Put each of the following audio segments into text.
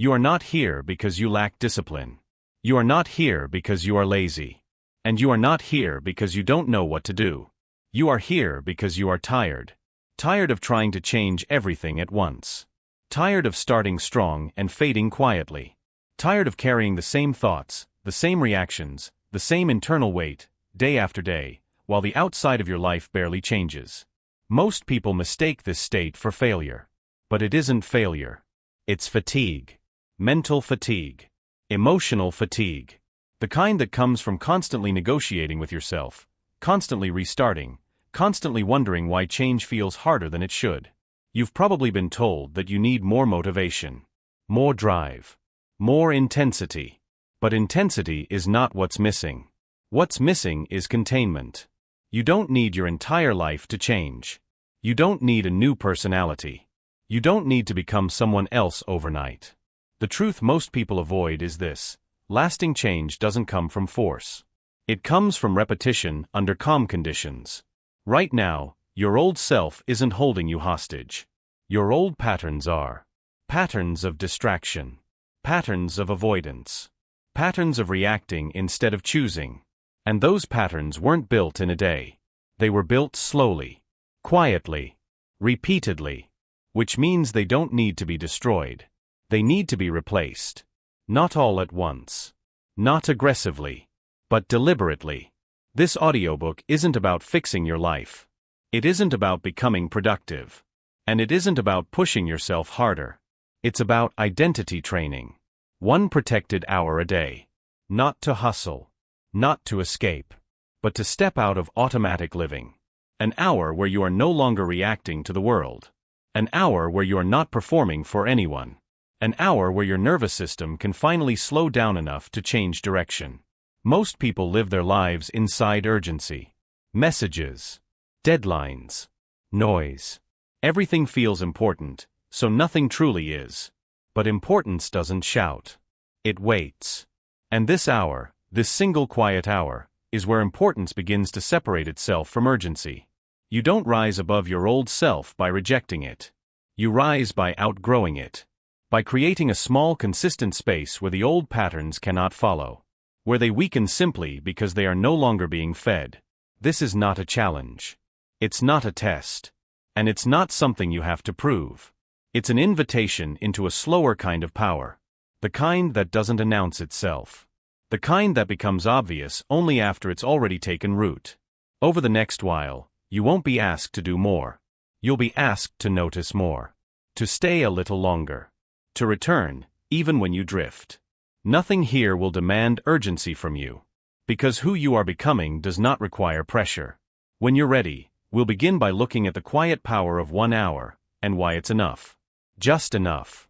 You are not here because you lack discipline. You are not here because you are lazy. And you are not here because you don't know what to do. You are here because you are tired. Tired of trying to change everything at once. Tired of starting strong and fading quietly. Tired of carrying the same thoughts, the same reactions, the same internal weight, day after day, while the outside of your life barely changes. Most people mistake this state for failure. But it isn't failure. It's fatigue. Mental fatigue. Emotional fatigue. The kind that comes from constantly negotiating with yourself, constantly restarting, constantly wondering why change feels harder than it should. You've probably been told that you need more motivation, more drive, more intensity. But intensity is not what's missing. What's missing is containment. You don't need your entire life to change. You don't need a new personality. You don't need to become someone else overnight. The truth most people avoid is this: lasting change doesn't come from force. It comes from repetition under calm conditions. Right now, your old self isn't holding you hostage. Your old patterns are. Patterns of distraction. Patterns of avoidance. Patterns of reacting instead of choosing. And those patterns weren't built in a day. They were built slowly, quietly, repeatedly. Which means they don't need to be destroyed. They need to be replaced. Not all at once. Not aggressively. But deliberately. This audiobook isn't about fixing your life. It isn't about becoming productive. And it isn't about pushing yourself harder. It's about identity training. One protected hour a day. Not to hustle. Not to escape. But to step out of automatic living. An hour where you are no longer reacting to the world. An hour where you are not performing for anyone. An hour where your nervous system can finally slow down enough to change direction. Most people live their lives inside urgency. Messages. Deadlines. Noise. Everything feels important, so nothing truly is. But importance doesn't shout. It waits. And this hour, this single quiet hour, is where importance begins to separate itself from urgency. You don't rise above your old self by rejecting it. You rise by outgrowing it. By creating a small, consistent space where the old patterns cannot follow. Where they weaken simply because they are no longer being fed. This is not a challenge. It's not a test. And it's not something you have to prove. It's an invitation into a slower kind of power. The kind that doesn't announce itself. The kind that becomes obvious only after it's already taken root. Over the next while, you won't be asked to do more. You'll be asked to notice more. To stay a little longer. To return, even when you drift. Nothing here will demand urgency from you. Because who you are becoming does not require pressure. When you're ready, we'll begin by looking at the quiet power of 1 hour, and why it's enough. Just enough.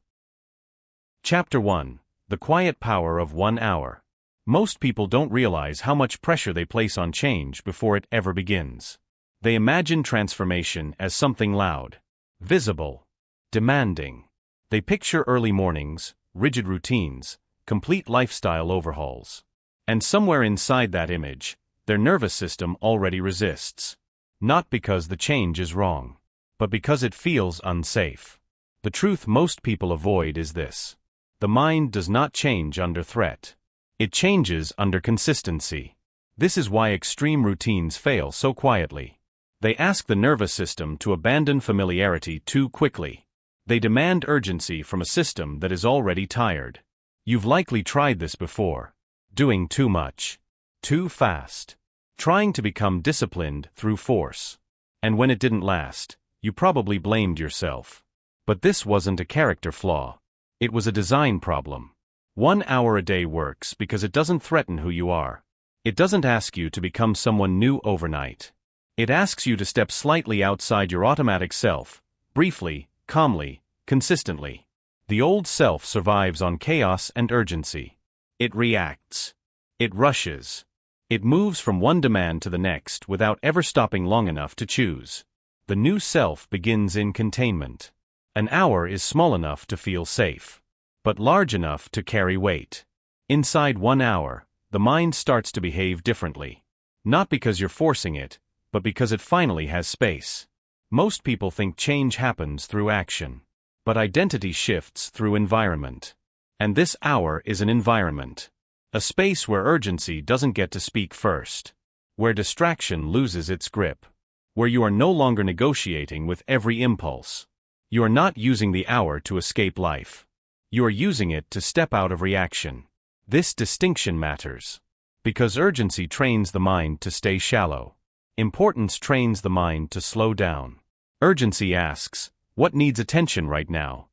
Chapter 1. The Quiet Power of 1 Hour. Most people don't realize how much pressure they place on change before it ever begins. They imagine transformation as something loud, visible, demanding. They picture early mornings, rigid routines, complete lifestyle overhauls. And somewhere inside that image, their nervous system already resists. Not because the change is wrong, but because it feels unsafe. The truth most people avoid is this: the mind does not change under threat. It changes under consistency. This is why extreme routines fail so quietly. They ask the nervous system to abandon familiarity too quickly. They demand urgency from a system that is already tired. You've likely tried this before. Doing too much. Too fast. Trying to become disciplined through force. And when it didn't last, you probably blamed yourself. But this wasn't a character flaw. It was a design problem. 1 hour a day works because it doesn't threaten who you are. It doesn't ask you to become someone new overnight. It asks you to step slightly outside your automatic self, briefly, calmly, consistently. The old self survives on chaos and urgency. It reacts. It rushes. It moves from one demand to the next without ever stopping long enough to choose. The new self begins in containment. An hour is small enough to feel safe, but large enough to carry weight. Inside 1 hour, the mind starts to behave differently. Not because you're forcing it, but because it finally has space. Most people think change happens through action. But identity shifts through environment. And this hour is an environment. A space where urgency doesn't get to speak first. Where distraction loses its grip. Where you are no longer negotiating with every impulse. You are not using the hour to escape life. You are using it to step out of reaction. This distinction matters. Because urgency trains the mind to stay shallow. Importance trains the mind to slow down. Urgency asks, what needs attention right now?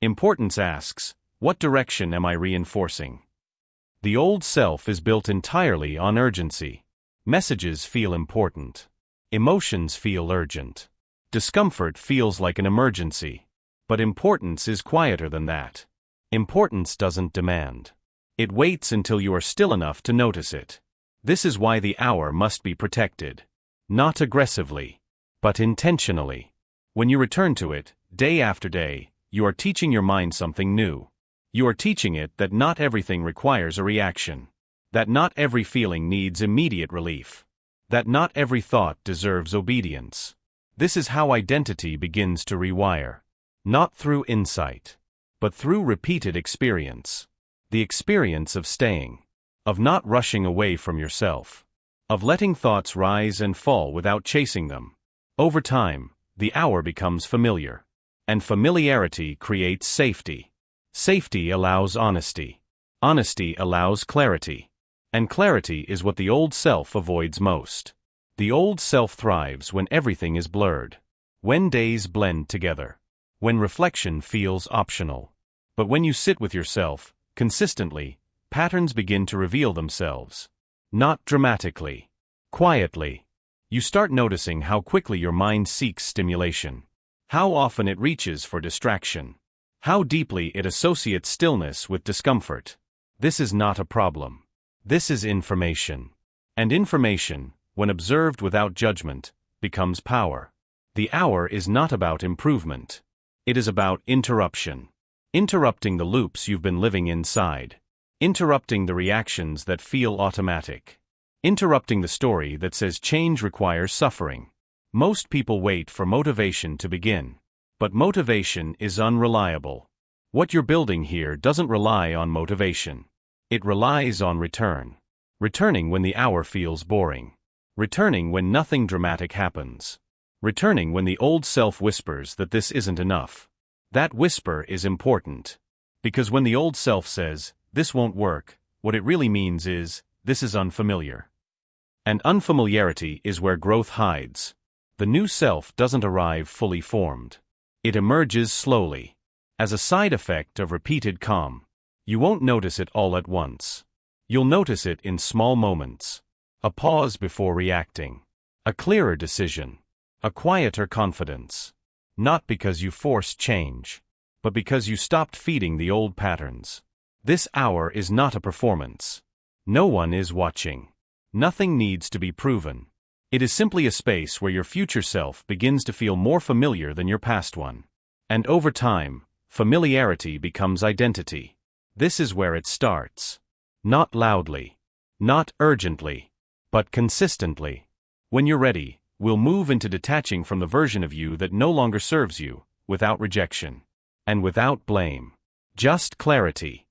Importance asks, what direction am I reinforcing? The old self is built entirely on urgency. Messages feel important. Emotions feel urgent. Discomfort feels like an emergency. But importance is quieter than that. Importance doesn't demand. It waits until you are still enough to notice it. This is why the hour must be protected. Not aggressively, but intentionally. When you return to it, day after day, you are teaching your mind something new. You are teaching it that not everything requires a reaction. That not every feeling needs immediate relief. That not every thought deserves obedience. This is how identity begins to rewire. Not through insight, but through repeated experience. The experience of staying. Of not rushing away from yourself. Of letting thoughts rise and fall without chasing them. Over time, the hour becomes familiar. And familiarity creates safety. Safety allows honesty. Honesty allows clarity. And clarity is what the old self avoids most. The old self thrives when everything is blurred. When days blend together. When reflection feels optional. But when you sit with yourself, consistently, patterns begin to reveal themselves. Not dramatically. Quietly. You start noticing how quickly your mind seeks stimulation. How often it reaches for distraction. How deeply it associates stillness with discomfort. This is not a problem. This is information. And information, when observed without judgment, becomes power. The hour is not about improvement. It is about interruption. Interrupting the loops you've been living inside. Interrupting the reactions that feel automatic. Interrupting the story that says change requires suffering. Most people wait for motivation to begin. But motivation is unreliable. What you're building here doesn't rely on motivation. It relies on return. Returning when the hour feels boring. Returning when nothing dramatic happens. Returning when the old self whispers that this isn't enough. That whisper is important. Because when the old self says, this won't work, what it really means is, this is unfamiliar. And unfamiliarity is where growth hides. The new self doesn't arrive fully formed. It emerges slowly. As a side effect of repeated calm. You won't notice it all at once. You'll notice it in small moments. A pause before reacting. A clearer decision. A quieter confidence. Not because you forced change, but because you stopped feeding the old patterns. This hour is not a performance. No one is watching. Nothing needs to be proven. It is simply a space where your future self begins to feel more familiar than your past one. And over time, familiarity becomes identity. This is where it starts. Not loudly. Not urgently. But consistently. When you're ready, we'll move into detaching from the version of you that no longer serves you, without rejection. And without blame. Just clarity.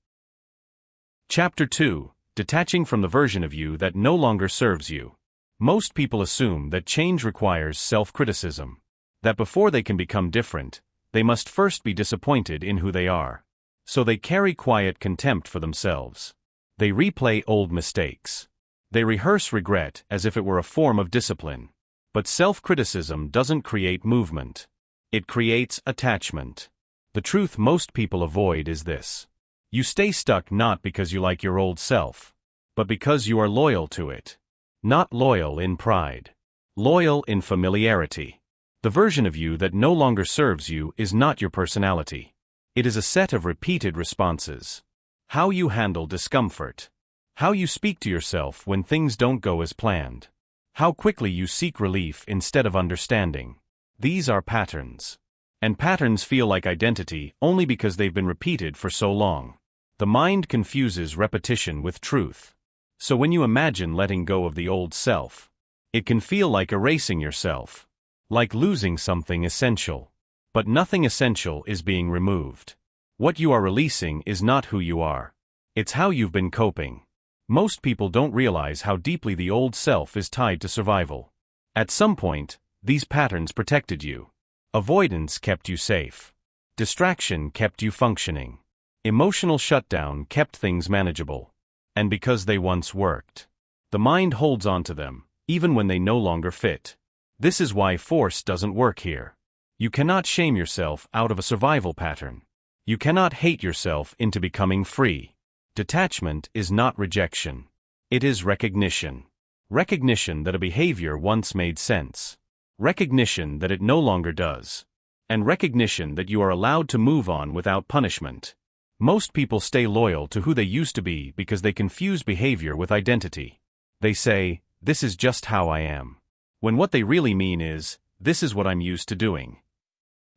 Chapter 2. Detaching from the version of you that no longer serves you. Most people assume that change requires self-criticism. That before they can become different, they must first be disappointed in who they are. So they carry quiet contempt for themselves. They replay old mistakes. They rehearse regret as if it were a form of discipline. But self-criticism doesn't create movement. It creates attachment. The truth most people avoid is this. You stay stuck not because you like your old self, but because you are loyal to it. Not loyal in pride. Loyal in familiarity. The version of you that no longer serves you is not your personality. It is a set of repeated responses. How you handle discomfort. How you speak to yourself when things don't go as planned. How quickly you seek relief instead of understanding. These are patterns. And patterns feel like identity only because they've been repeated for so long. The mind confuses repetition with truth. So when you imagine letting go of the old self, it can feel like erasing yourself. Like losing something essential. But nothing essential is being removed. What you are releasing is not who you are. It's how you've been coping. Most people don't realize how deeply the old self is tied to survival. At some point, these patterns protected you. Avoidance kept you safe. Distraction kept you functioning. Emotional shutdown kept things manageable. And because they once worked, the mind holds on to them, even when they no longer fit. This is why force doesn't work here. You cannot shame yourself out of a survival pattern. You cannot hate yourself into becoming free. Detachment is not rejection. It is recognition. Recognition that a behavior once made sense. Recognition that it no longer does. And recognition that you are allowed to move on without punishment. Most people stay loyal to who they used to be because they confuse behavior with identity. They say, "This is just how I am," when what they really mean is, "This is what I'm used to doing."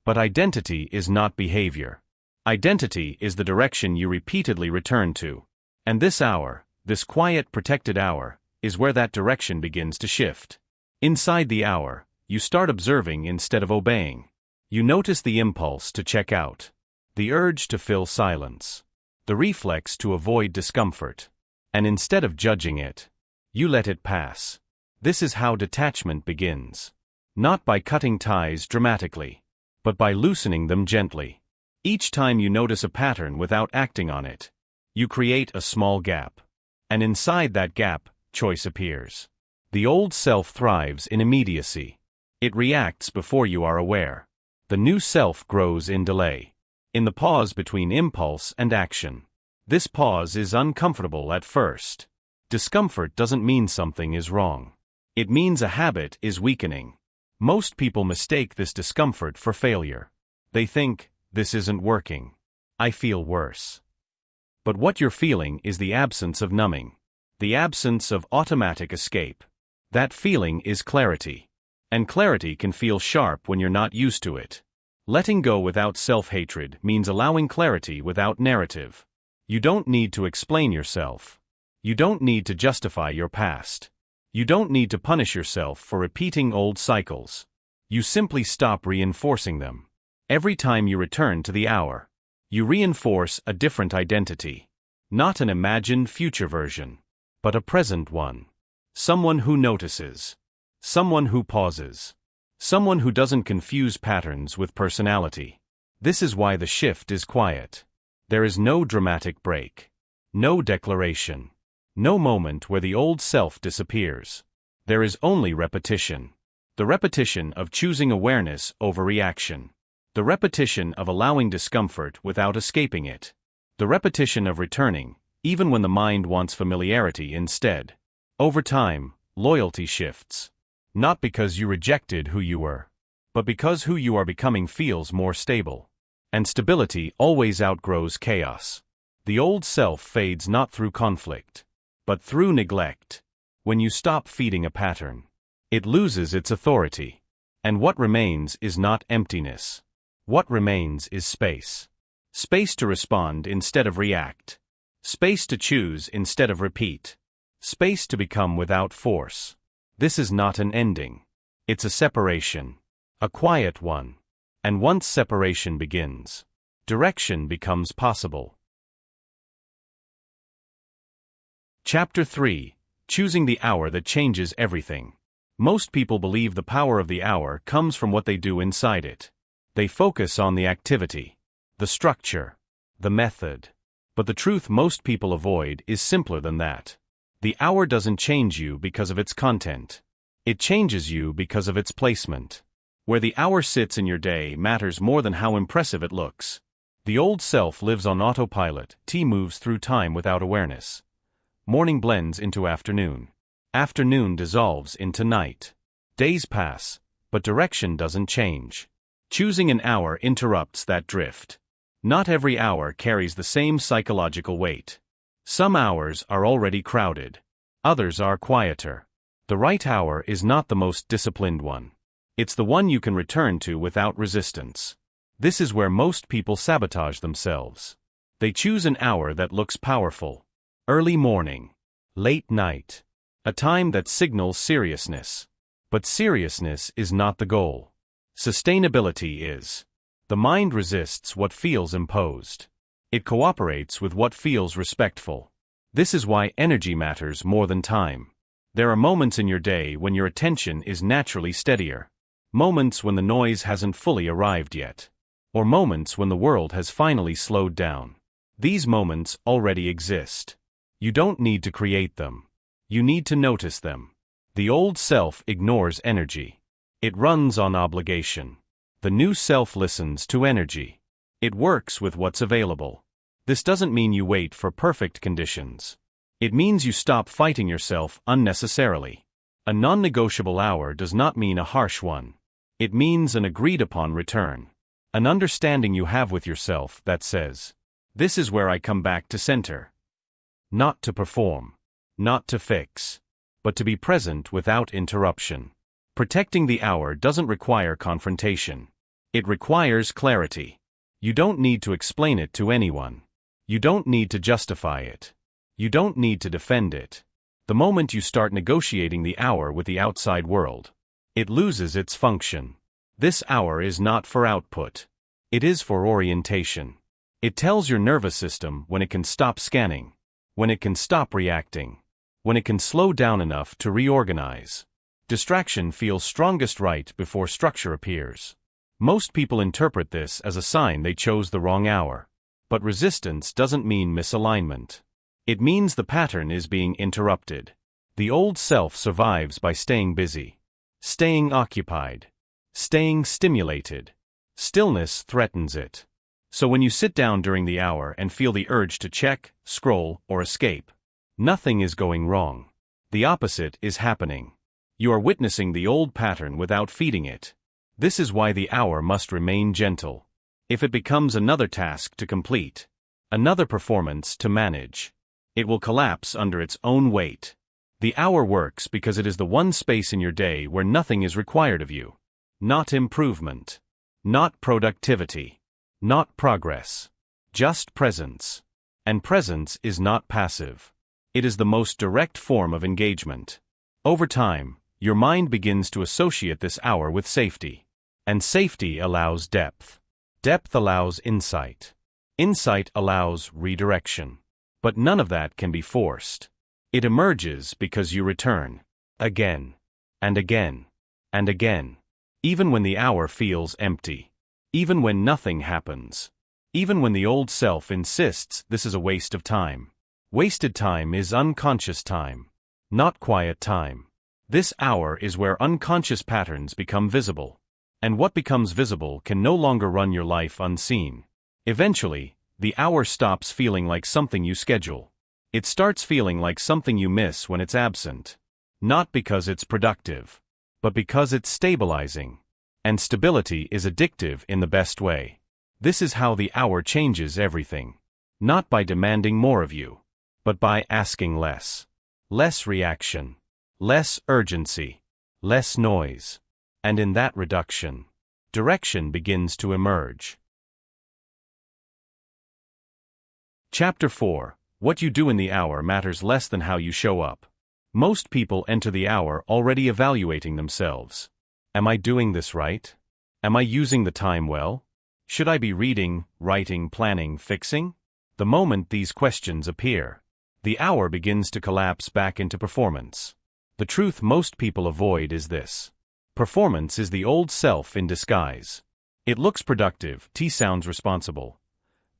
But identity is not behavior. Identity is the direction you repeatedly return to. And this hour, this quiet, protected hour, is where that direction begins to shift. Inside the hour, you start observing instead of obeying. You notice the impulse to check out, the urge to fill silence, the reflex to avoid discomfort. And instead of judging it, you let it pass. This is how detachment begins. Not by cutting ties dramatically, but by loosening them gently. Each time you notice a pattern without acting on it, you create a small gap. And inside that gap, choice appears. The old self thrives in immediacy. It reacts before you are aware. The new self grows in delay, in the pause between impulse and action. This pause is uncomfortable at first. Discomfort doesn't mean something is wrong. It means a habit is weakening. Most people mistake this discomfort for failure. They think, "This isn't working. I feel worse." But what you're feeling is the absence of numbing, the absence of automatic escape. That feeling is clarity. And clarity can feel sharp when you're not used to it. Letting go without self-hatred means allowing clarity without narrative. You don't need to explain yourself. You don't need to justify your past. You don't need to punish yourself for repeating old cycles. You simply stop reinforcing them. Every time you return to the hour, you reinforce a different identity. Not an imagined future version, but a present one. Someone who notices. Someone who pauses. Someone who doesn't confuse patterns with personality. This is why the shift is quiet. There is no dramatic break. No declaration. No moment where the old self disappears. There is only repetition. The repetition of choosing awareness over reaction. The repetition of allowing discomfort without escaping it. The repetition of returning, even when the mind wants familiarity instead. Over time, loyalty shifts. Not because you rejected who you were, but because who you are becoming feels more stable. And stability always outgrows chaos. The old self fades not through conflict, but through neglect. When you stop feeding a pattern, it loses its authority. And what remains is not emptiness. What remains is space. Space to respond instead of react. Space to choose instead of repeat. Space to become without force. This is not an ending. It's a separation. A quiet one. And once separation begins, direction becomes possible. Chapter 3. Choosing the hour that changes everything. Most people believe the power of the hour comes from what they do inside it. They focus on the activity, the structure, the method. But the truth most people avoid is simpler than that. The hour doesn't change you because of its content. It changes you because of its placement. Where the hour sits in your day matters more than how impressive it looks. The old self lives on autopilot. T moves through time without awareness. Morning blends into afternoon. Afternoon dissolves into night. Days pass, but direction doesn't change. Choosing an hour interrupts that drift. Not every hour carries the same psychological weight. Some hours are already crowded. Others are quieter. The right hour is not the most disciplined one. It's the one you can return to without resistance. This is where most people sabotage themselves. They choose an hour that looks powerful. Early morning. Late night. A time that signals seriousness. But seriousness is not the goal. Sustainability is. The mind resists what feels imposed. It cooperates with what feels respectful. This is why energy matters more than time. There are moments in your day when your attention is naturally steadier. Moments when the noise hasn't fully arrived yet. Or moments when the world has finally slowed down. These moments already exist. You don't need to create them. You need to notice them. The old self ignores energy. It runs on obligation. The new self listens to energy. It works with what's available. This doesn't mean you wait for perfect conditions. It means you stop fighting yourself unnecessarily. A non-negotiable hour does not mean a harsh one. It means an agreed-upon return. An understanding you have with yourself that says, "This is where I come back to center." Not to perform. Not to fix. But to be present without interruption. Protecting the hour doesn't require confrontation. It requires clarity. You don't need to explain it to anyone. You don't need to justify it. You don't need to defend it. The moment you start negotiating the hour with the outside world, it loses its function. This hour is not for output. It is for orientation. It tells your nervous system when it can stop scanning, when it can stop reacting, when it can slow down enough to reorganize. Distraction feels strongest right before structure appears. Most people interpret this as a sign they chose the wrong hour. But resistance doesn't mean misalignment. It means the pattern is being interrupted. The old self survives by staying busy, staying occupied, staying stimulated. Stillness threatens it. So when you sit down during the hour and feel the urge to check, scroll, or escape, nothing is going wrong. The opposite is happening. You are witnessing the old pattern without feeding it. This is why the hour must remain gentle. If it becomes another task to complete, another performance to manage, it will collapse under its own weight. The hour works because it is the one space in your day where nothing is required of you. Not improvement. Not productivity. Not progress. Just presence. And presence is not passive. It is the most direct form of engagement. Over time, your mind begins to associate this hour with safety. And safety allows depth. Depth allows insight. Insight allows redirection. But none of that can be forced. It emerges because you return. Again. And again. And again. Even when the hour feels empty. Even when nothing happens. Even when the old self insists this is a waste of time. Wasted time is unconscious time. Not quiet time. This hour is where unconscious patterns become visible. And what becomes visible can no longer run your life unseen. Eventually, the hour stops feeling like something you schedule. It starts feeling like something you miss when it's absent. Not because it's productive, but because it's stabilizing. And stability is addictive in the best way. This is how the hour changes everything. Not by demanding more of you, but by asking less. Less reaction. Less urgency. Less noise. And in that reduction, direction begins to emerge. Chapter 4. What you do in the hour matters less than how you show up. Most people enter the hour already evaluating themselves. Am I doing this right? Am I using the time well? Should I be reading, writing, planning, fixing? The moment these questions appear, the hour begins to collapse back into performance. The truth most people avoid is this. Performance is the old self in disguise. It looks productive, sounds responsible.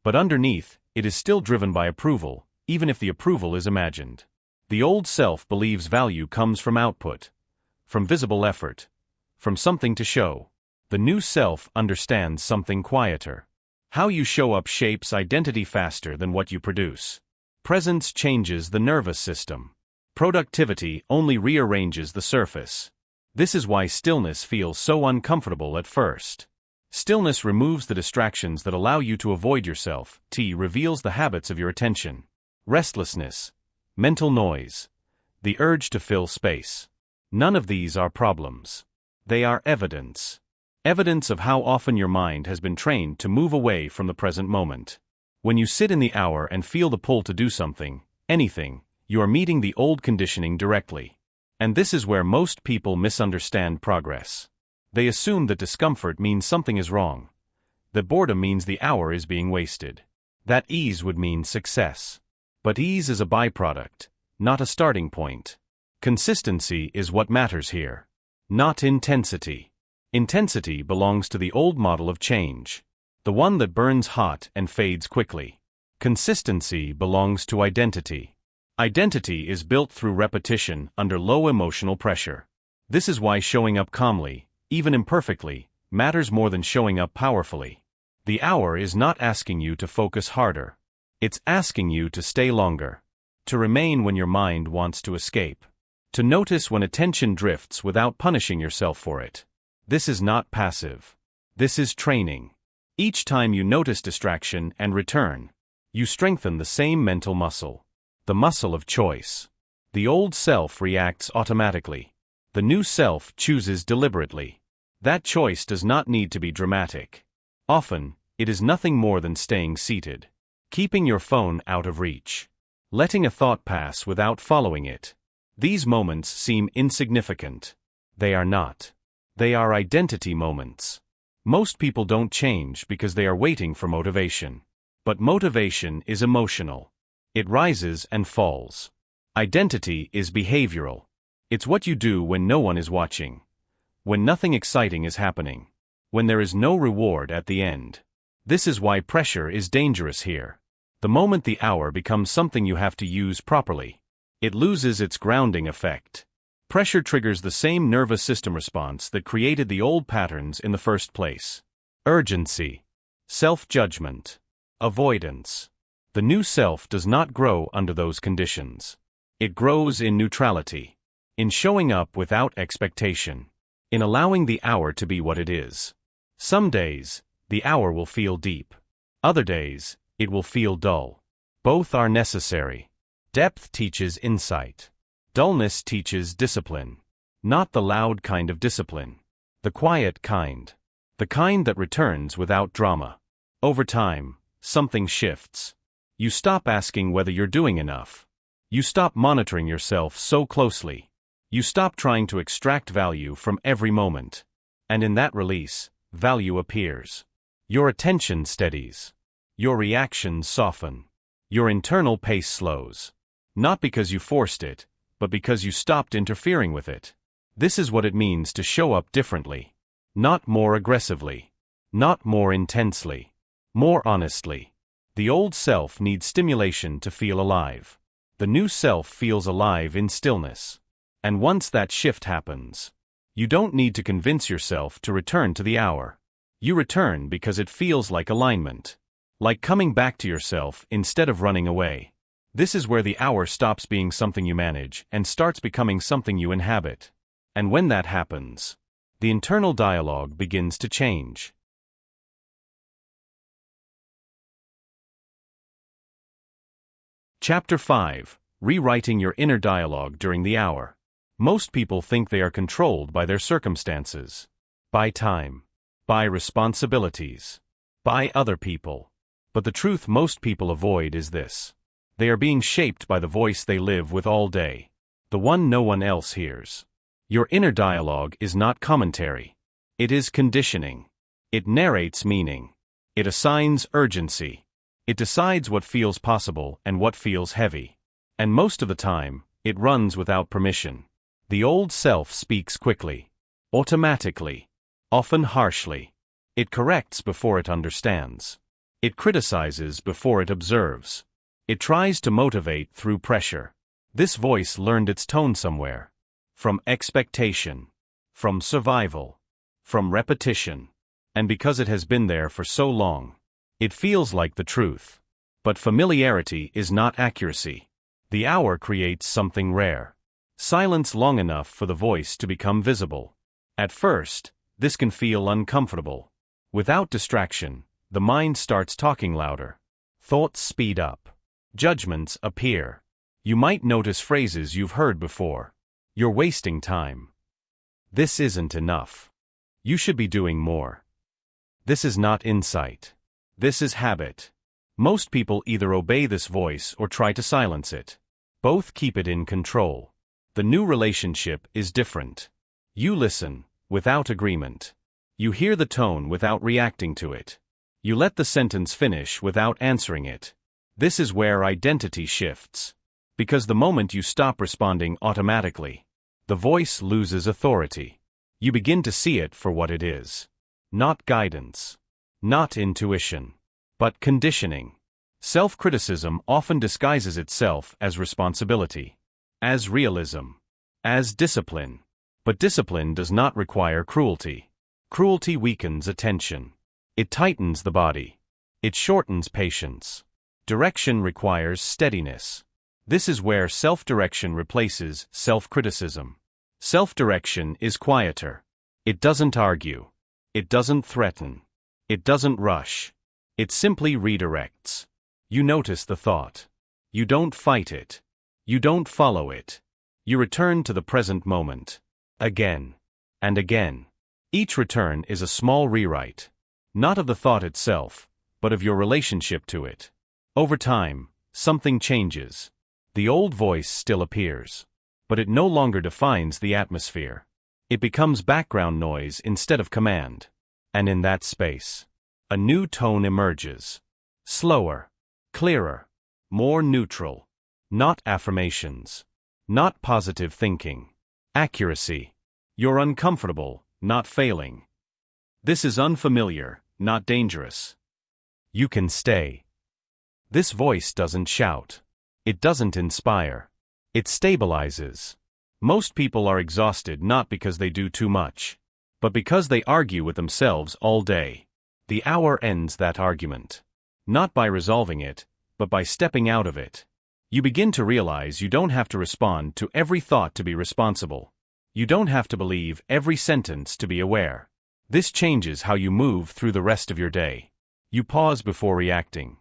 But underneath, it is still driven by approval, even if the approval is imagined. The old self believes value comes from output, from visible effort, from something to show. The new self understands something quieter. How you show up shapes identity faster than what you produce. Presence changes the nervous system. Productivity only rearranges the surface. This is why stillness feels so uncomfortable at first. Stillness removes the distractions that allow you to avoid yourself. Reveals the habits of your attention. Restlessness. Mental noise. The urge to fill space. None of these are problems. They are evidence. Evidence of how often your mind has been trained to move away from the present moment. When you sit in the hour and feel the pull to do something, anything, you are meeting the old conditioning directly. And this is where most people misunderstand progress. They assume that discomfort means something is wrong. That boredom means the hour is being wasted. That ease would mean success. But ease is a byproduct, not a starting point. Consistency is what matters here, not intensity. Intensity belongs to the old model of change, the one that burns hot and fades quickly. Consistency belongs to identity. Identity is built through repetition under low emotional pressure. This is why showing up calmly, even imperfectly, matters more than showing up powerfully. The hour is not asking you to focus harder. It's asking you to stay longer, to remain when your mind wants to escape, to notice when attention drifts without punishing yourself for it. This is not passive. This is training. Each time you notice distraction and return, you strengthen the same mental muscle, the muscle of choice. The old self reacts automatically. The new self chooses deliberately. That choice does not need to be dramatic. Often, it is nothing more than staying seated, keeping your phone out of reach, letting a thought pass without following it. These moments seem insignificant. They are not. They are identity moments. Most people don't change because they are waiting for motivation. But motivation is emotional. It rises and falls. Identity is behavioral. It's what you do when no one is watching, when nothing exciting is happening, when there is no reward at the end. This is why pressure is dangerous here. The moment the hour becomes something you have to use properly, it loses its grounding effect. Pressure triggers the same nervous system response that created the old patterns in the first place. Urgency, self-judgment, avoidance. The new self does not grow under those conditions. It grows in neutrality, in showing up without expectation, in allowing the hour to be what it is. Some days, the hour will feel deep. Other days, it will feel dull. Both are necessary. Depth teaches insight. Dullness teaches discipline. Not the loud kind of discipline. The quiet kind. The kind that returns without drama. Over time, something shifts. You stop asking whether you're doing enough. You stop monitoring yourself so closely. You stop trying to extract value from every moment. And in that release, value appears. Your attention steadies. Your reactions soften. Your internal pace slows. Not because you forced it, but because you stopped interfering with it. This is what it means to show up differently. Not more aggressively. Not more intensely. More honestly. The old self needs stimulation to feel alive. The new self feels alive in stillness. And once that shift happens, you don't need to convince yourself to return to the hour. You return because it feels like alignment. Like coming back to yourself instead of running away. This is where the hour stops being something you manage and starts becoming something you inhabit. And when that happens, the internal dialogue begins to change. Chapter 5. Rewriting your inner dialogue during the hour. Most people think they are controlled by their circumstances, by time, by responsibilities, by other people. But the truth most people avoid is this. They are being shaped by the voice they live with all day, the one no one else hears. Your inner dialogue is not commentary. It is conditioning. It narrates meaning. It assigns urgency. It decides what feels possible and what feels heavy. And most of the time, it runs without permission. The old self speaks quickly, automatically, often harshly. It corrects before it understands. It criticizes before it observes. It tries to motivate through pressure. This voice learned its tone somewhere. From expectation. From survival. From repetition. And because it has been there for so long, it feels like the truth. But familiarity is not accuracy. The hour creates something rare. Silence long enough for the voice to become visible. At first, this can feel uncomfortable. Without distraction, the mind starts talking louder. Thoughts speed up. Judgments appear. You might notice phrases you've heard before. You're wasting time. This isn't enough. You should be doing more. This is not insight. This is habit. Most people either obey this voice or try to silence it. Both keep it in control. The new relationship is different. You listen, without agreement. You hear the tone without reacting to it. You let the sentence finish without answering it. This is where identity shifts. Because the moment you stop responding automatically, the voice loses authority. You begin to see it for what it is. Not guidance. Not intuition. But conditioning. Self-criticism often disguises itself as responsibility, as realism, as discipline. But discipline does not require cruelty. Cruelty weakens attention. It tightens the body. It shortens patience. Direction requires steadiness. This is where self-direction replaces self-criticism. Self-direction is quieter. It doesn't argue. It doesn't threaten. It doesn't rush. It simply redirects. You notice the thought. You don't fight it. You don't follow it. You return to the present moment. Again. And again. Each return is a small rewrite. Not of the thought itself, but of your relationship to it. Over time, something changes. The old voice still appears. But it no longer defines the atmosphere. It becomes background noise instead of command. And in that space, a new tone emerges. Slower. Clearer. More neutral. Not affirmations. Not positive thinking. Accuracy. You're uncomfortable, not failing. This is unfamiliar, not dangerous. You can stay. This voice doesn't shout. It doesn't inspire. It stabilizes. Most people are exhausted not because they do too much, but because they argue with themselves all day. The hour ends that argument. Not by resolving it, but by stepping out of it. You begin to realize you don't have to respond to every thought to be responsible. You don't have to believe every sentence to be aware. This changes how you move through the rest of your day. You pause before reacting.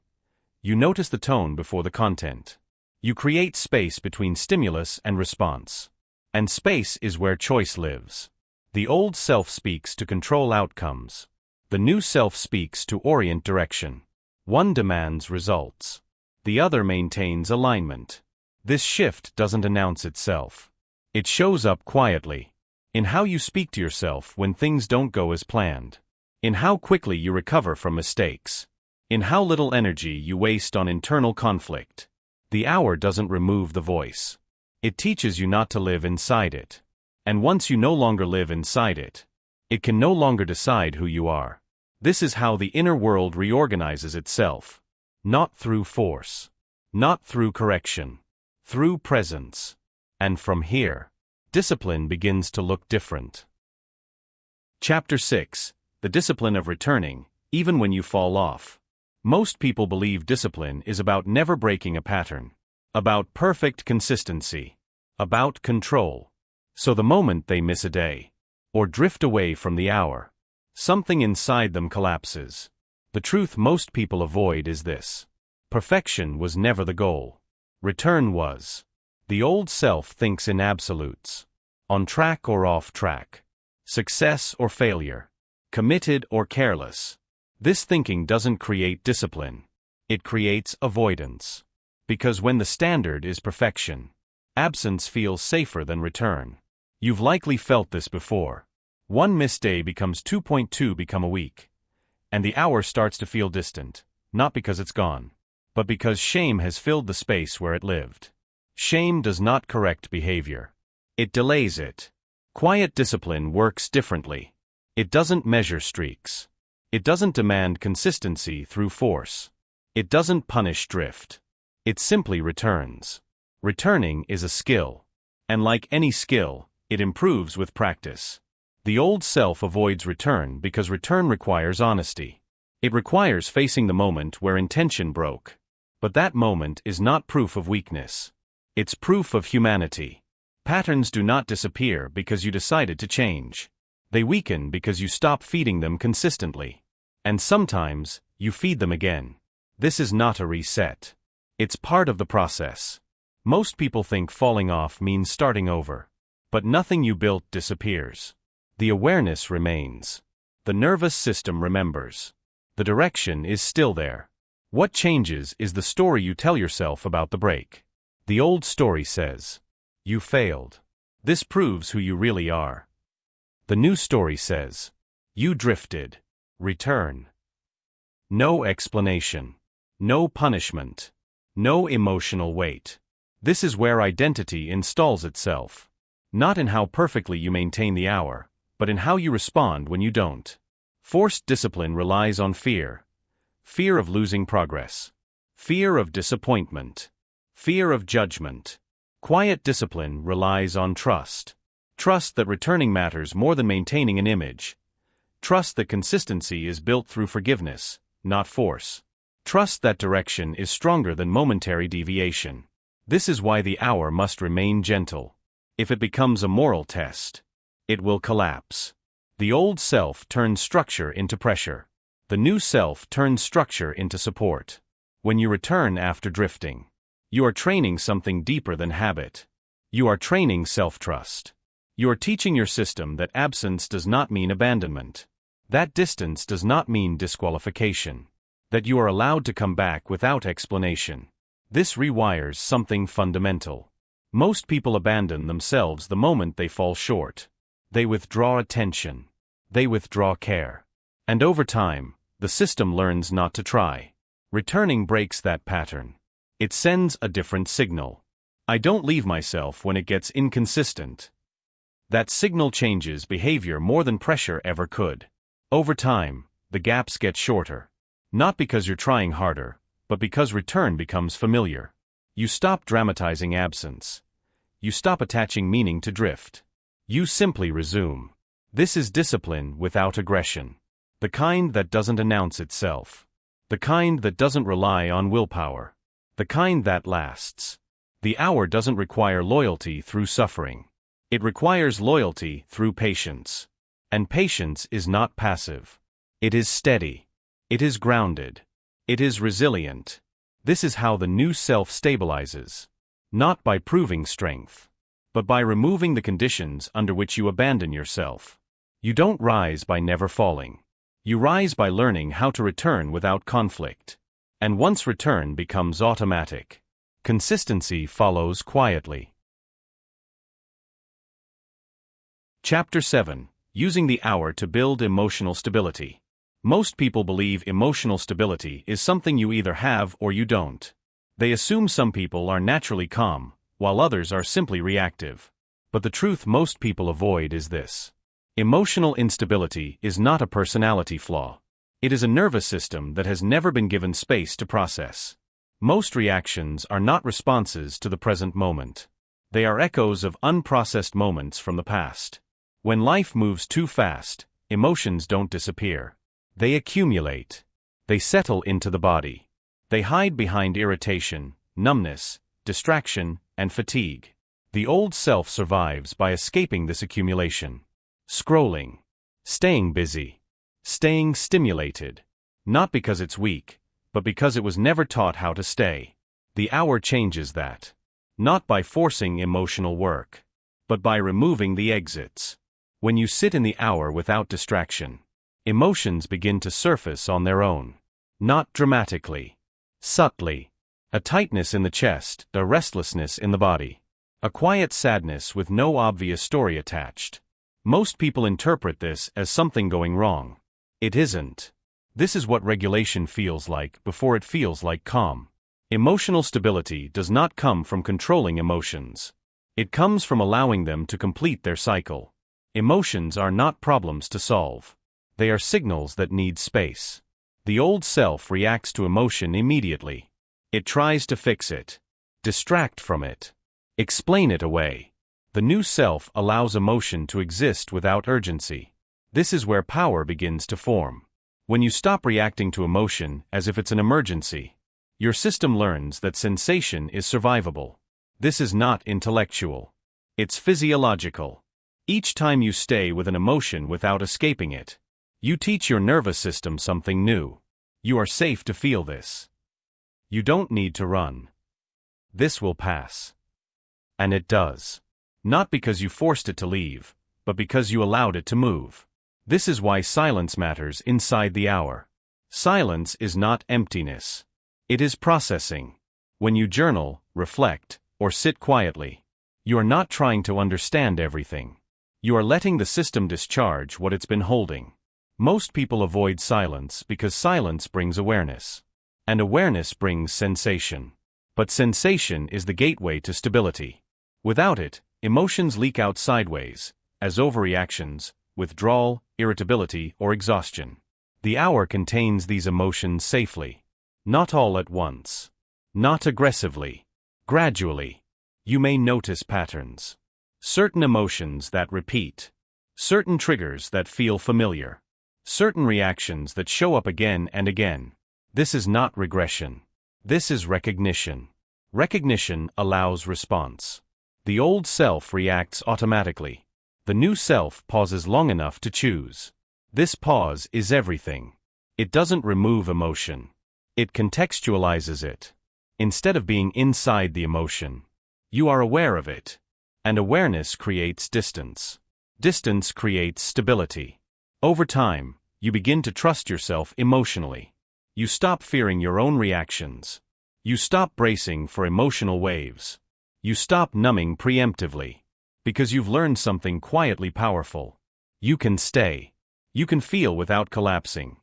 You notice the tone before the content. You create space between stimulus and response. And space is where choice lives. The old self speaks to control outcomes. The new self speaks to orient direction. One demands results. The other maintains alignment. This shift doesn't announce itself. It shows up quietly. In how you speak to yourself when things don't go as planned. In how quickly you recover from mistakes. In how little energy you waste on internal conflict. The hour doesn't remove the voice. It teaches you not to live inside it. And once you no longer live inside it, it can no longer decide who you are. This is how the inner world reorganizes itself. Not through force. Not through correction. Through presence. And from here, discipline begins to look different. Chapter 6. The discipline of returning, even when you fall off. Most people believe discipline is about never breaking a pattern. About perfect consistency. About control. So the moment they miss a day, or drift away from the hour, something inside them collapses. The truth most people avoid is this. Perfection was never the goal. Return was. The old self thinks in absolutes. On track or off track. Success or failure. Committed or careless. This thinking doesn't create discipline. It creates avoidance. Because when the standard is perfection, absence feels safer than return. You've likely felt this before. One missed day becomes 2.2 become a week. And the hour starts to feel distant, not because it's gone, but because shame has filled the space where it lived. Shame does not correct behavior. It delays it. Quiet discipline works differently. It doesn't measure streaks. It doesn't demand consistency through force. It doesn't punish drift. It simply returns. Returning is a skill. And like any skill, it improves with practice. The old self avoids return because return requires honesty. It requires facing the moment where intention broke. But that moment is not proof of weakness. It's proof of humanity. Patterns do not disappear because you decided to change. They weaken because you stop feeding them consistently. And sometimes, you feed them again. This is not a reset. It's part of the process. Most people think falling off means starting over. But nothing you built disappears. The awareness remains. The nervous system remembers. The direction is still there. What changes is the story you tell yourself about the break. The old story says, "You failed. This proves who you really are." The new story says, "You drifted. Return." No explanation. No punishment. No emotional weight. This is where identity installs itself. Not in how perfectly you maintain the hour, but in how you respond when you don't. Forced discipline relies on fear. Fear of losing progress. Fear of disappointment. Fear of judgment. Quiet discipline relies on trust. Trust that returning matters more than maintaining an image. Trust that consistency is built through forgiveness, not force. Trust that direction is stronger than momentary deviation. This is why the hour must remain gentle. If it becomes a moral test, it will collapse. The old self turns structure into pressure. The new self turns structure into support. When you return after drifting, you are training something deeper than habit. You are training self-trust. You are teaching your system that absence does not mean abandonment. That distance does not mean disqualification. That you are allowed to come back without explanation. This rewires something fundamental. Most people abandon themselves the moment they fall short. They withdraw attention. They withdraw care. And over time, the system learns not to try. Returning breaks that pattern. It sends a different signal. I don't leave myself when it gets inconsistent. That signal changes behavior more than pressure ever could. Over time, the gaps get shorter. Not because you're trying harder, but because return becomes familiar. You stop dramatizing absence. You stop attaching meaning to drift. You simply resume. This is discipline without aggression. The kind that doesn't announce itself. The kind that doesn't rely on willpower. The kind that lasts. The hour doesn't require loyalty through suffering. It requires loyalty through patience. And patience is not passive. It is steady. It is grounded. It is resilient. This is how the new self stabilizes. Not by proving strength, but by removing the conditions under which you abandon yourself. You don't rise by never falling. You rise by learning how to return without conflict. And once return becomes automatic, consistency follows quietly. Chapter 7. Using the hour to build emotional stability. Most people believe emotional stability is something you either have or you don't. They assume some people are naturally calm, while others are simply reactive. But the truth most people avoid is this. Emotional instability is not a personality flaw. It is a nervous system that has never been given space to process. Most reactions are not responses to the present moment. They are echoes of unprocessed moments from the past. When life moves too fast, emotions don't disappear. They accumulate. They settle into the body. They hide behind irritation, numbness, distraction, and fatigue. The old self survives by escaping this accumulation. Scrolling. Staying busy. Staying stimulated. Not because it's weak, but because it was never taught how to stay. The hour changes that. Not by forcing emotional work, but by removing the exits. When you sit in the hour without distraction, emotions begin to surface on their own. Not dramatically. Subtly. A tightness in the chest, a restlessness in the body. A quiet sadness with no obvious story attached. Most people interpret this as something going wrong. It isn't. This is what regulation feels like before it feels like calm. Emotional stability does not come from controlling emotions. It comes from allowing them to complete their cycle. Emotions are not problems to solve. They are signals that need space. The old self reacts to emotion immediately. It tries to fix it, distract from it, explain it away. The new self allows emotion to exist without urgency. This is where power begins to form. When you stop reacting to emotion as if it's an emergency, your system learns that sensation is survivable. This is not intellectual. It's physiological. Each time you stay with an emotion without escaping it, you teach your nervous system something new. You are safe to feel this. You don't need to run. This will pass. And it does. Not because you forced it to leave, but because you allowed it to move. This is why silence matters inside the hour. Silence is not emptiness. It is processing. When you journal, reflect, or sit quietly, you are not trying to understand everything. You are letting the system discharge what it's been holding. Most people avoid silence because silence brings awareness. And awareness brings sensation. But sensation is the gateway to stability. Without it, emotions leak out sideways, as overreactions, withdrawal, irritability, or exhaustion. The hour contains these emotions safely. Not all at once. Not aggressively. Gradually. You may notice patterns. Certain emotions that repeat. Certain triggers that feel familiar. Certain reactions that show up again and again. This is not regression. This is recognition. Recognition allows response. The old self reacts automatically. The new self pauses long enough to choose. This pause is everything. It doesn't remove emotion. It contextualizes it. Instead of being inside the emotion, you are aware of it. And awareness creates distance. Distance creates stability. Over time, you begin to trust yourself emotionally. You stop fearing your own reactions. You stop bracing for emotional waves. You stop numbing preemptively. Because you've learned something quietly powerful. You can stay. You can feel without collapsing.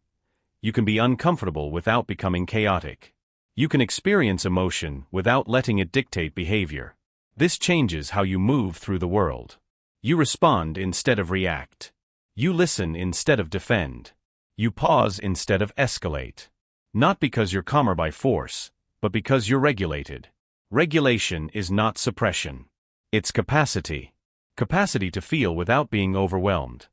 You can be uncomfortable without becoming chaotic. You can experience emotion without letting it dictate behavior. This changes how you move through the world. You respond instead of react. You listen instead of defend. You pause instead of escalate. Not because you're calmer by force, but because you're regulated. Regulation is not suppression. It's capacity. Capacity to feel without being overwhelmed.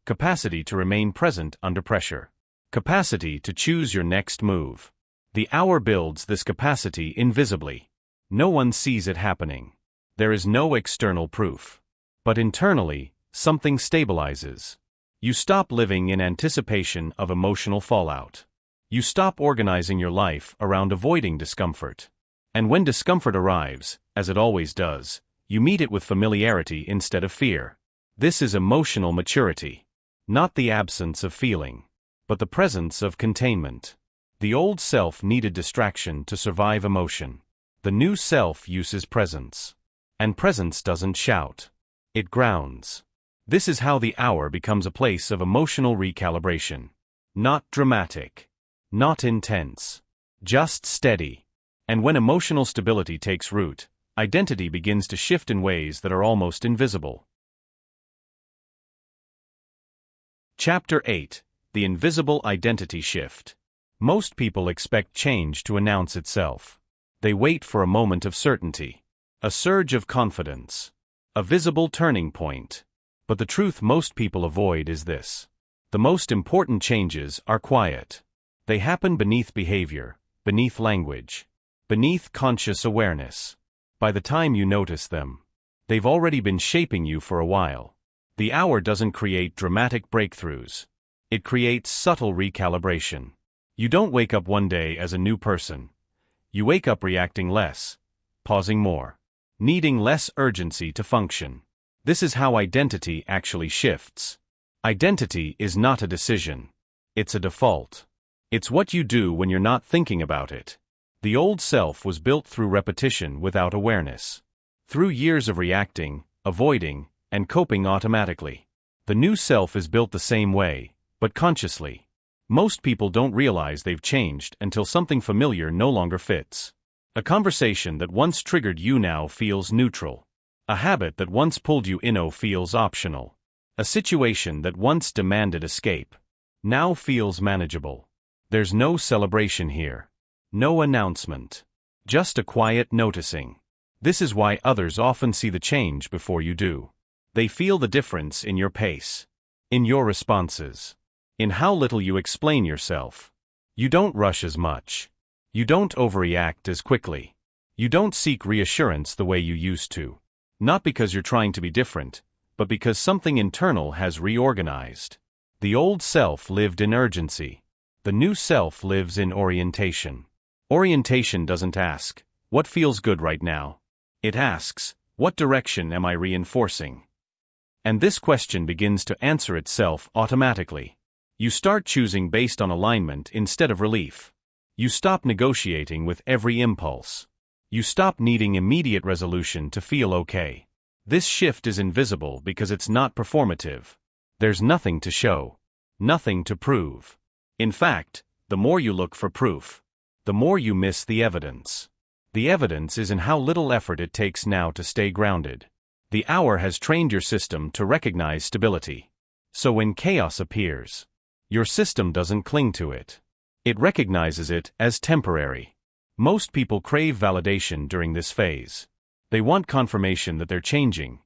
Capacity to remain present under pressure. Capacity to choose your next move. The hour builds this capacity invisibly. No one sees it happening. There is no external proof. But internally, something stabilizes. You stop living in anticipation of emotional fallout. You stop organizing your life around avoiding discomfort. And when discomfort arrives, as it always does, you meet it with familiarity instead of fear. This is emotional maturity. Not the absence of feeling, but the presence of containment. The old self needed distraction to survive emotion. The new self uses presence. And presence doesn't shout. It grounds. This is how the hour becomes a place of emotional recalibration. Not dramatic. Not intense. Just steady. And when emotional stability takes root, identity begins to shift in ways that are almost invisible. Chapter 8: The Invisible Identity Shift. Most people expect change to announce itself. They wait for a moment of certainty. A surge of confidence. A visible turning point. But the truth most people avoid is this. The most important changes are quiet. They happen beneath behavior, beneath language, beneath conscious awareness. By the time you notice them, they've already been shaping you for a while. The hour doesn't create dramatic breakthroughs. It creates subtle recalibration. You don't wake up one day as a new person. You wake up reacting less, pausing more, needing less urgency to function. This is how identity actually shifts. Identity is not a decision. It's a default. It's what you do when you're not thinking about it. The old self was built through repetition without awareness. Through years of reacting, avoiding, and coping automatically. The new self is built the same way, but consciously. Most people don't realize they've changed until something familiar no longer fits. A conversation that once triggered you now feels neutral. A habit that once pulled you in feels optional. A situation that once demanded escape now feels manageable. There's no celebration here. No announcement. Just a quiet noticing. This is why others often see the change before you do. They feel the difference in your pace. In your responses. In how little you explain yourself. You don't rush as much. You don't overreact as quickly. You don't seek reassurance the way you used to. Not because you're trying to be different, but because something internal has reorganized. The old self lived in urgency. The new self lives in orientation. Orientation doesn't ask, what feels good right now? It asks, what direction am I reinforcing? And this question begins to answer itself automatically. You start choosing based on alignment instead of relief. You stop negotiating with every impulse. You stop needing immediate resolution to feel okay. This shift is invisible because it's not performative. There's nothing to show. Nothing to prove. In fact, the more you look for proof, the more you miss the evidence. The evidence is in how little effort it takes now to stay grounded. The hour has trained your system to recognize stability. So when chaos appears, your system doesn't cling to it. It recognizes it as temporary. Most people crave validation during this phase. They want confirmation that they're changing,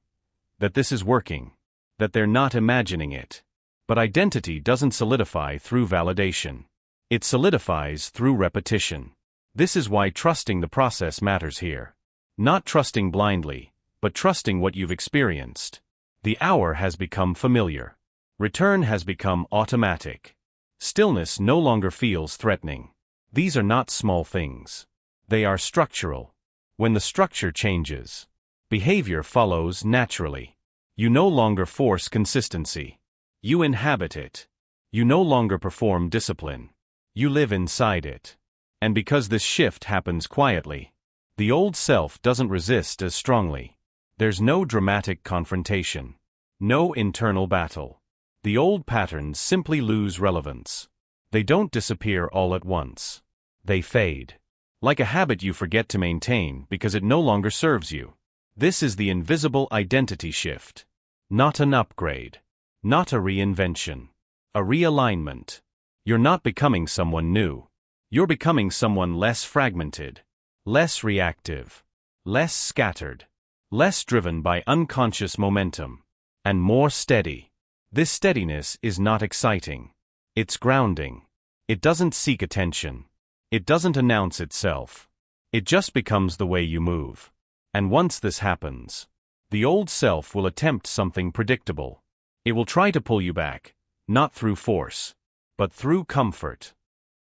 that this is working, that they're not imagining it. But identity doesn't solidify through validation. It solidifies through repetition. This is why trusting the process matters here. Not trusting blindly, but trusting what you've experienced. The hour has become familiar. Return has become automatic. Stillness no longer feels threatening. These are not small things. They are structural. When the structure changes, behavior follows naturally. You no longer force consistency. You inhabit it. You no longer perform discipline. You live inside it. And because this shift happens quietly, the old self doesn't resist as strongly. There's no dramatic confrontation. No internal battle. The old patterns simply lose relevance. They don't disappear all at once. They fade. Like a habit you forget to maintain because it no longer serves you. This is the invisible identity shift. Not an upgrade. Not a reinvention. A realignment. You're not becoming someone new. You're becoming someone less fragmented, less reactive, less scattered, less driven by unconscious momentum, and more steady. This steadiness is not exciting. It's grounding. It doesn't seek attention. It doesn't announce itself. It just becomes the way you move. And once this happens, the old self will attempt something predictable. It will try to pull you back, not through force, but through comfort.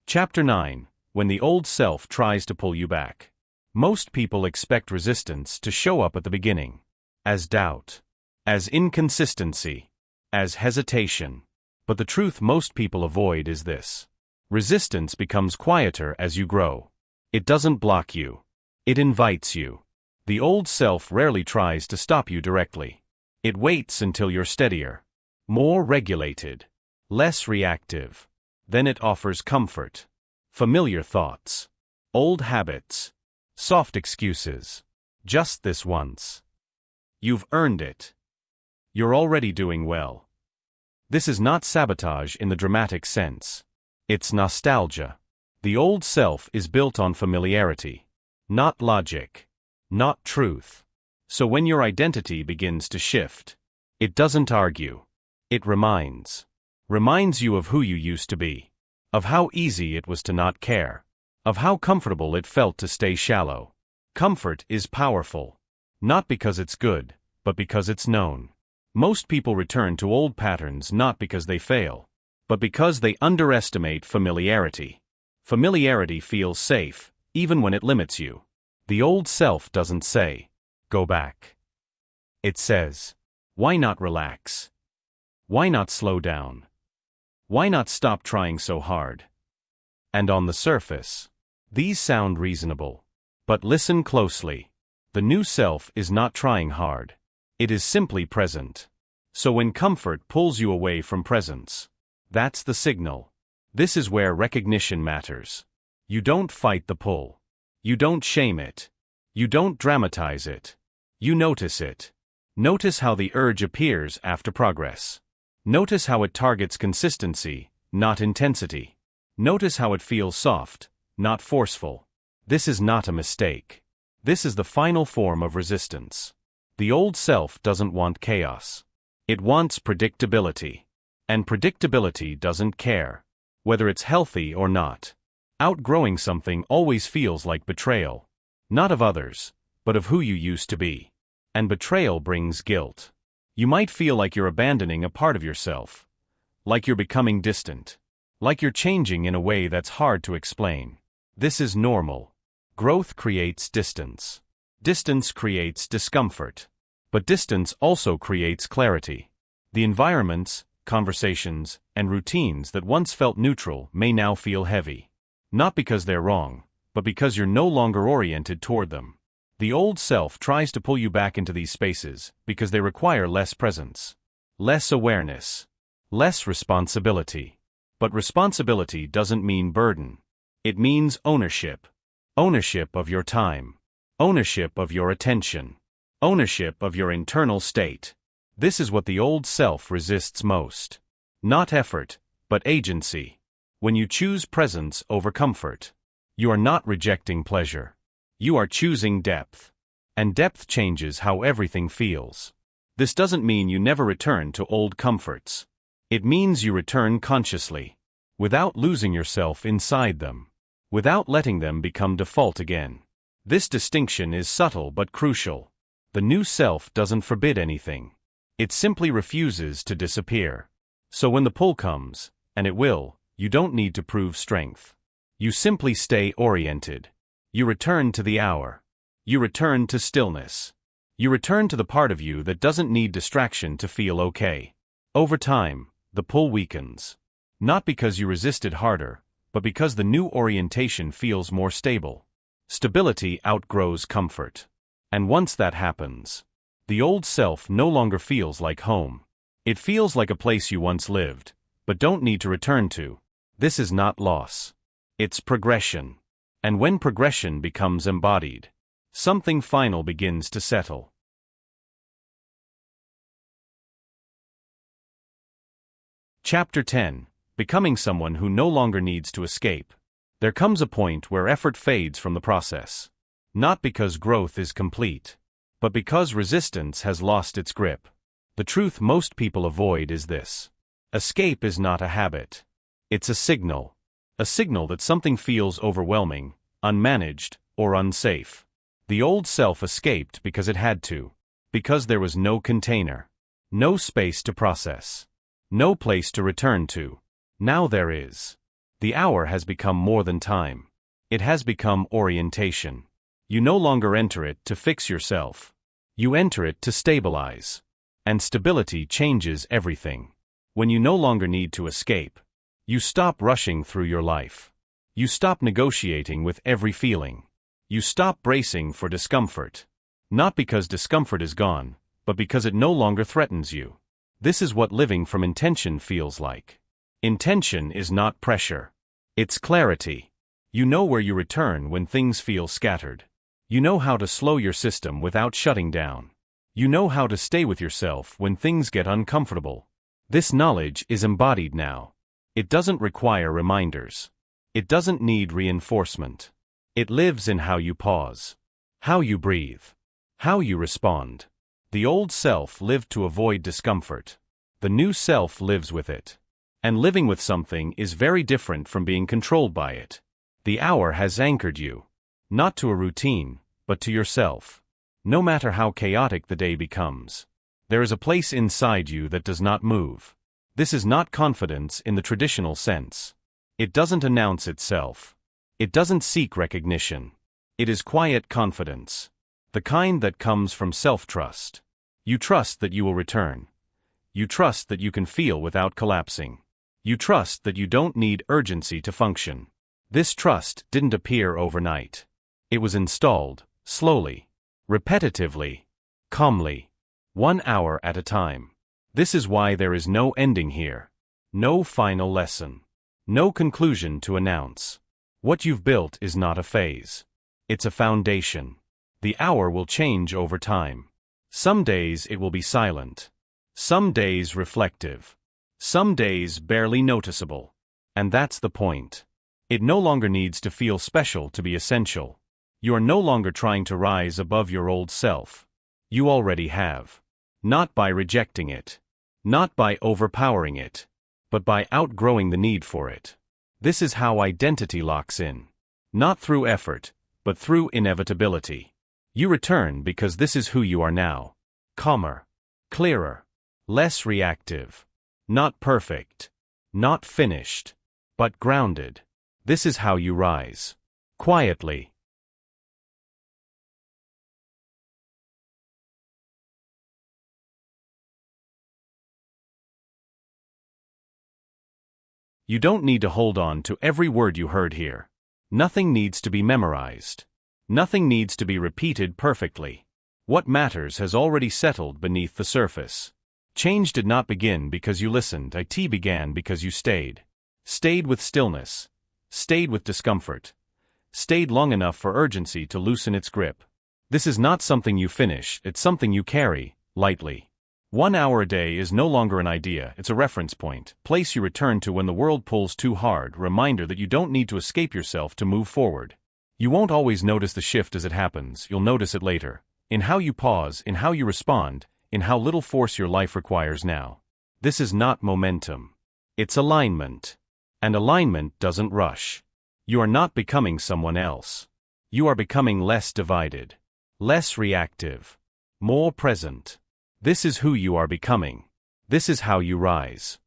Chapter 9. When the old self tries to pull you back. Most people expect resistance to show up at the beginning. As doubt. As inconsistency. As hesitation. But the truth most people avoid is this. Resistance becomes quieter as you grow. It doesn't block you. It invites you. The old self rarely tries to stop you directly. It waits until you're steadier, more regulated, less reactive. Then it offers comfort, familiar thoughts, old habits, soft excuses. Just this once. You've earned it. You're already doing well. This is not sabotage in the dramatic sense. It's nostalgia. The old self is built on familiarity, not logic, not truth. So when your identity begins to shift, it doesn't argue. It reminds. Reminds you of who you used to be. Of how easy it was to not care. Of how comfortable it felt to stay shallow. Comfort is powerful. Not because it's good, but because it's known. Most people return to old patterns not because they fail, but because they underestimate familiarity. Familiarity feels safe, even when it limits you. The old self doesn't say, "Go back." It says, "Why not relax? Why not slow down? Why not stop trying so hard?" And on the surface, these sound reasonable. But listen closely. The new self is not trying hard. It is simply present. So when comfort pulls you away from presence, that's the signal. This is where recognition matters. You don't fight the pull. You don't shame it. You don't dramatize it. You notice it. Notice how the urge appears after progress. Notice how it targets consistency, not intensity. Notice how it feels soft, not forceful. This is not a mistake. This is the final form of resistance. The old self doesn't want chaos. It wants predictability. And predictability doesn't care whether it's healthy or not. Outgrowing something always feels like betrayal. Not of others, but of who you used to be. And betrayal brings guilt. You might feel like you're abandoning a part of yourself. Like you're becoming distant. Like you're changing in a way that's hard to explain. This is normal. Growth creates distance. Distance creates discomfort. But distance also creates clarity. The environments, conversations, and routines that once felt neutral may now feel heavy. Not because they're wrong, but because you're no longer oriented toward them. The old self tries to pull you back into these spaces because they require less presence, less awareness, less responsibility. But responsibility doesn't mean burden. It means ownership. Ownership of your time. Ownership of your attention. Ownership of your internal state. This is what the old self resists most. Not effort, but agency. When you choose presence over comfort, you are not rejecting pleasure. You are choosing depth. And depth changes how everything feels. This doesn't mean you never return to old comforts. It means you return consciously, without losing yourself inside them, without letting them become default again. This distinction is subtle but crucial. The new self doesn't forbid anything. It simply refuses to disappear. So when the pull comes, and it will, you don't need to prove strength. You simply stay oriented. You return to the hour. You return to stillness. You return to the part of you that doesn't need distraction to feel okay. Over time, the pull weakens. Not because you resisted harder, but because the new orientation feels more stable. Stability outgrows comfort. And once that happens, the old self no longer feels like home. It feels like a place you once lived, but don't need to return to. This is not loss. It's progression. And when progression becomes embodied, something final begins to settle. Chapter 10. Becoming someone who no longer needs to escape. There comes a point where effort fades from the process. Not because growth is complete, but because resistance has lost its grip. The truth most people avoid is this. Escape is not a habit. It's a signal. A signal that something feels overwhelming, unmanaged, or unsafe. The old self escaped because it had to. Because there was no container. No space to process. No place to return to. Now there is. The hour has become more than time. It has become orientation. You no longer enter it to fix yourself. You enter it to stabilize. And stability changes everything. When you no longer need to escape, you stop rushing through your life. You stop negotiating with every feeling. You stop bracing for discomfort. Not because discomfort is gone, but because it no longer threatens you. This is what living from intention feels like. Intention is not pressure. It's clarity. You know where you return when things feel scattered. You know how to slow your system without shutting down. You know how to stay with yourself when things get uncomfortable. This knowledge is embodied now. It doesn't require reminders. It doesn't need reinforcement. It lives in how you pause, how you breathe, how you respond. The old self lived to avoid discomfort. The new self lives with it. And living with something is very different from being controlled by it. The hour has anchored you. Not to a routine, but to yourself. No matter how chaotic the day becomes, there is a place inside you that does not move. This is not confidence in the traditional sense. It doesn't announce itself. It doesn't seek recognition. It is quiet confidence. The kind that comes from self-trust. You trust that you will return. You trust that you can feel without collapsing. You trust that you don't need urgency to function. This trust didn't appear overnight. It was installed, slowly, repetitively, calmly, 1 hour at a time. This is why there is no ending here. No final lesson. No conclusion to announce. What you've built is not a phase. It's a foundation. The hour will change over time. Some days it will be silent. Some days reflective. Some days barely noticeable. And that's the point. It no longer needs to feel special to be essential. You are no longer trying to rise above your old self. You already have. Not by rejecting it. Not by overpowering it. But by outgrowing the need for it. This is how identity locks in. Not through effort, but through inevitability. You return because this is who you are now. Calmer. Clearer. Less reactive. Not perfect. Not finished. But grounded. This is how you rise. Quietly. You don't need to hold on to every word you heard here. Nothing needs to be memorized. Nothing needs to be repeated perfectly. What matters has already settled beneath the surface. Change did not begin because you listened, it began because you stayed. Stayed with stillness. Stayed with discomfort. Stayed long enough for urgency to loosen its grip. This is not something you finish, it's something you carry, lightly. 1 hour a day is no longer an idea, it's a reference point, place you return to when the world pulls too hard, reminder that you don't need to escape yourself to move forward. You won't always notice the shift as it happens, you'll notice it later. In how you pause, in how you respond, in how little force your life requires now. This is not momentum. It's alignment. And alignment doesn't rush. You are not becoming someone else. You are becoming less divided. Less reactive. More present. This is who you are becoming. This is how you rise.